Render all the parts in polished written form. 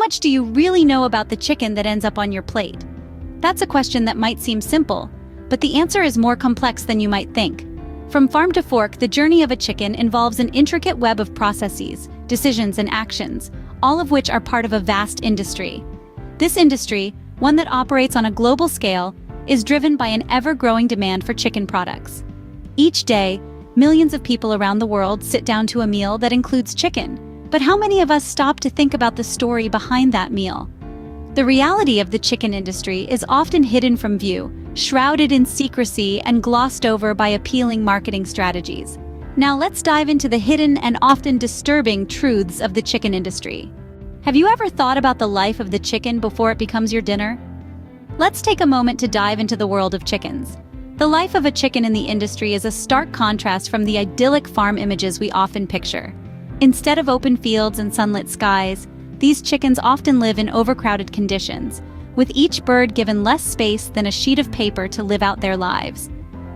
much do you really know about the chicken that ends up on your plate? That's a question that might seem simple, but the answer is more complex than you might think. From farm to fork, the journey of a chicken involves an intricate web of processes, decisions, and actions, all of which are part of a vast industry. This industry, one that operates on a global scale, is driven by an ever-growing demand for chicken products. Each day, millions of people around the world sit down to a meal that includes chicken. But how many of us stop to think about the story behind that meal? The reality of the chicken industry is often hidden from view, shrouded in secrecy and glossed over by appealing marketing strategies. Now let's dive into the hidden and often disturbing truths of the chicken industry. Have you ever thought about the life of the chicken before it becomes your dinner? Let's take a moment to dive into the world of chickens. The life of a chicken in the industry is a stark contrast from the idyllic farm images we often picture. Instead of open fields and sunlit skies, these chickens often live in overcrowded conditions, with each bird given less space than a sheet of paper to live out their lives.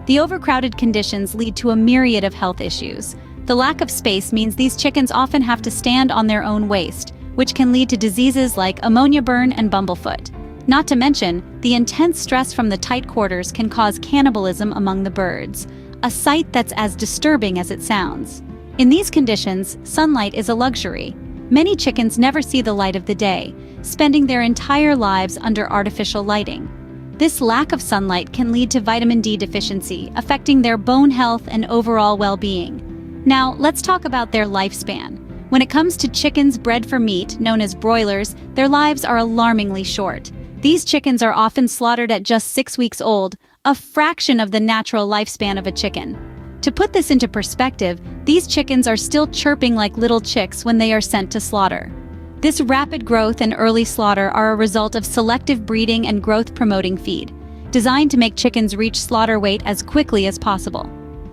The overcrowded conditions lead to a myriad of health issues. The lack of space means these chickens often have to stand on their own waste, which can lead to diseases like ammonia burn and bumblefoot. Not to mention, the intense stress from the tight quarters can cause cannibalism among the birds, a sight that's as disturbing as it sounds. In these conditions, sunlight is a luxury. Many chickens never see the light of the day, spending their entire lives under artificial lighting. This lack of sunlight can lead to vitamin D deficiency, affecting their bone health and overall well-being. Now, let's talk about their lifespan. When it comes to chickens bred for meat, known as broilers, their lives are alarmingly short. These chickens are often slaughtered at just 6 weeks old, a fraction of the natural lifespan of a chicken. To put this into perspective, these chickens are still chirping like little chicks when they are sent to slaughter. This rapid growth and early slaughter are a result of selective breeding and growth-promoting feed, designed to make chickens reach slaughter weight as quickly as possible.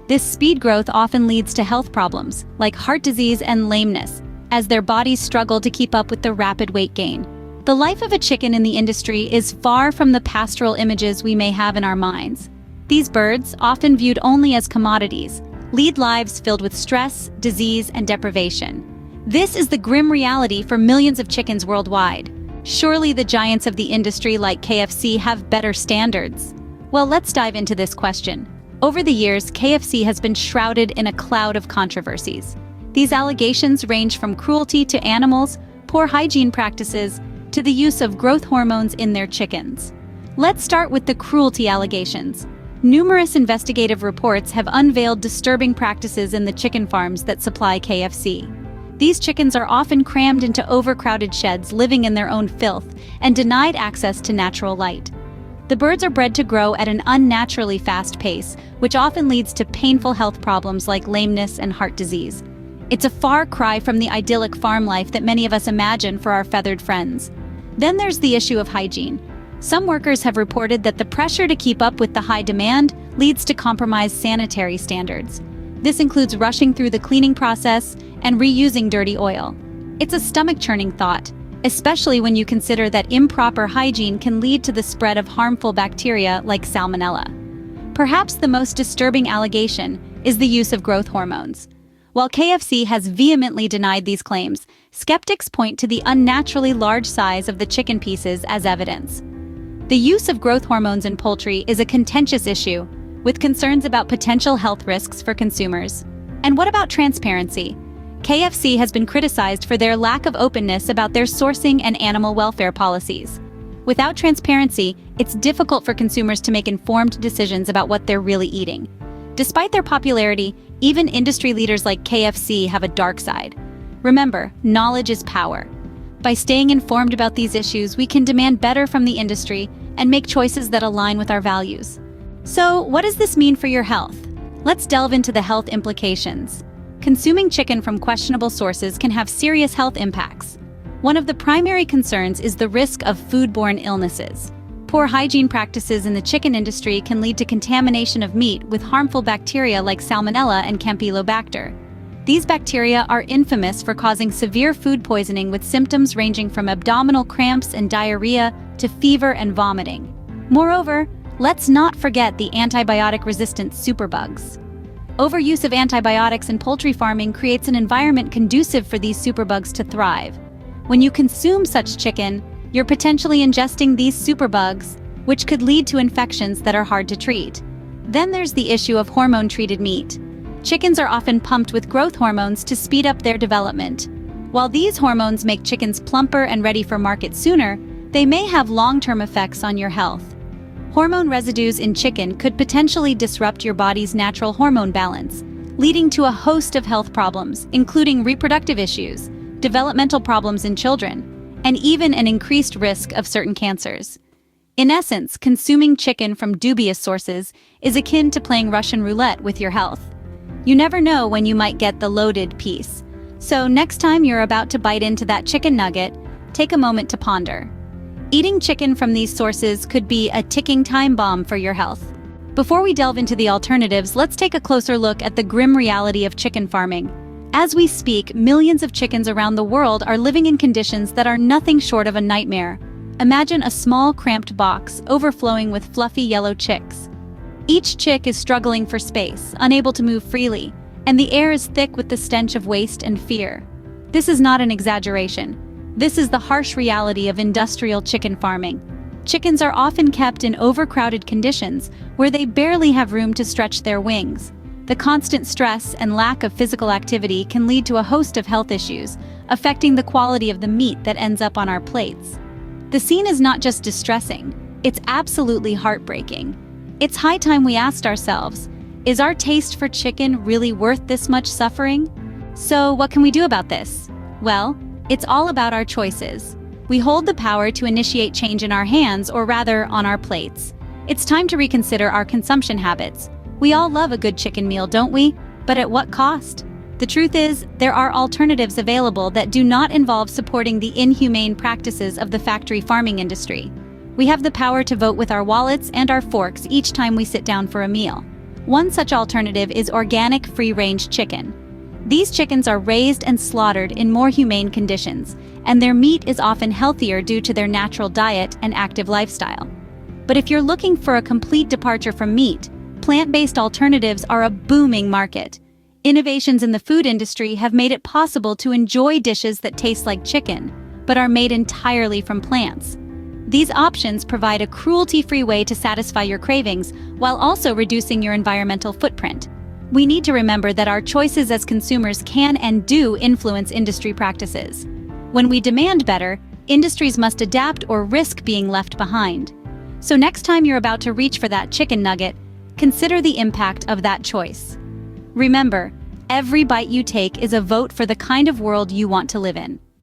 This speed growth often leads to health problems, like heart disease and lameness, as their bodies struggle to keep up with the rapid weight gain. The life of a chicken in the industry is far from the pastoral images we may have in our minds. These birds, often viewed only as commodities, lead lives filled with stress, disease, and deprivation. This is the grim reality for millions of chickens worldwide. Surely the giants of the industry like KFC have better standards. Well, let's dive into this question. Over the years, KFC has been shrouded in a cloud of controversies. These allegations range from cruelty to animals, poor hygiene practices, to the use of growth hormones in their chickens. Let's start with the cruelty allegations. Numerous investigative reports have unveiled disturbing practices in the chicken farms that supply KFC. These chickens are often crammed into overcrowded sheds, living in their own filth, and denied access to natural light. The birds are bred to grow at an unnaturally fast pace, which often leads to painful health problems like lameness and heart disease. It's a far cry from the idyllic farm life that many of us imagine for our feathered friends. Then there's the issue of hygiene. Some workers have reported that the pressure to keep up with the high demand leads to compromised sanitary standards. This includes rushing through the cleaning process and reusing dirty oil. It's a stomach-churning thought, especially when you consider that improper hygiene can lead to the spread of harmful bacteria like salmonella. Perhaps the most disturbing allegation is the use of growth hormones. While KFC has vehemently denied these claims, skeptics point to the unnaturally large size of the chicken pieces as evidence. The use of growth hormones in poultry is a contentious issue, with concerns about potential health risks for consumers. And what about transparency? KFC has been criticized for their lack of openness about their sourcing and animal welfare policies. Without transparency, it's difficult for consumers to make informed decisions about what they're really eating. Despite their popularity, even industry leaders like KFC have a dark side. Remember, knowledge is power. By staying informed about these issues, we can demand better from the industry and make choices that align with our values. So, what does this mean for your health? Let's delve into the health implications. Consuming chicken from questionable sources can have serious health impacts. One of the primary concerns is the risk of foodborne illnesses. Poor hygiene practices in the chicken industry can lead to contamination of meat with harmful bacteria like Salmonella and Campylobacter. These bacteria are infamous for causing severe food poisoning with symptoms ranging from abdominal cramps and diarrhea to fever and vomiting. Moreover, let's not forget the antibiotic-resistant superbugs. Overuse of antibiotics in poultry farming creates an environment conducive for these superbugs to thrive. When you consume such chicken, you're potentially ingesting these superbugs, which could lead to infections that are hard to treat. Then there's the issue of hormone-treated meat. Chickens are often pumped with growth hormones to speed up their development. While these hormones make chickens plumper and ready for market sooner, they may have long-term effects on your health. Hormone residues in chicken could potentially disrupt your body's natural hormone balance, leading to a host of health problems, including reproductive issues, developmental problems in children, and even an increased risk of certain cancers. In essence, consuming chicken from dubious sources is akin to playing Russian roulette with your health. You never know when you might get the loaded piece. So next time you're about to bite into that chicken nugget, take a moment to ponder. Eating chicken from these sources could be a ticking time bomb for your health. Before we delve into the alternatives, let's take a closer look at the grim reality of chicken farming. As we speak, millions of chickens around the world are living in conditions that are nothing short of a nightmare. Imagine a small, cramped box overflowing with fluffy yellow chicks. Each chick is struggling for space, unable to move freely, and the air is thick with the stench of waste and fear. This is not an exaggeration. This is the harsh reality of industrial chicken farming. Chickens are often kept in overcrowded conditions where they barely have room to stretch their wings. The constant stress and lack of physical activity can lead to a host of health issues, affecting the quality of the meat that ends up on our plates. The scene is not just distressing, it's absolutely heartbreaking. It's high time we asked ourselves, is our taste for chicken really worth this much suffering? So what can we do about this? Well, it's all about our choices. We hold the power to initiate change in our hands, or rather, on our plates. It's time to reconsider our consumption habits. We all love a good chicken meal, don't we? But at what cost? The truth is, there are alternatives available that do not involve supporting the inhumane practices of the factory farming industry. We have the power to vote with our wallets and our forks each time we sit down for a meal. One such alternative is organic free-range chicken. These chickens are raised and slaughtered in more humane conditions, and their meat is often healthier due to their natural diet and active lifestyle. But if you're looking for a complete departure from meat, plant-based alternatives are a booming market. Innovations in the food industry have made it possible to enjoy dishes that taste like chicken, but are made entirely from plants. These options provide a cruelty-free way to satisfy your cravings while also reducing your environmental footprint. We need to remember that our choices as consumers can and do influence industry practices. When we demand better, industries must adapt or risk being left behind. So next time you're about to reach for that chicken nugget, consider the impact of that choice. Remember, every bite you take is a vote for the kind of world you want to live in.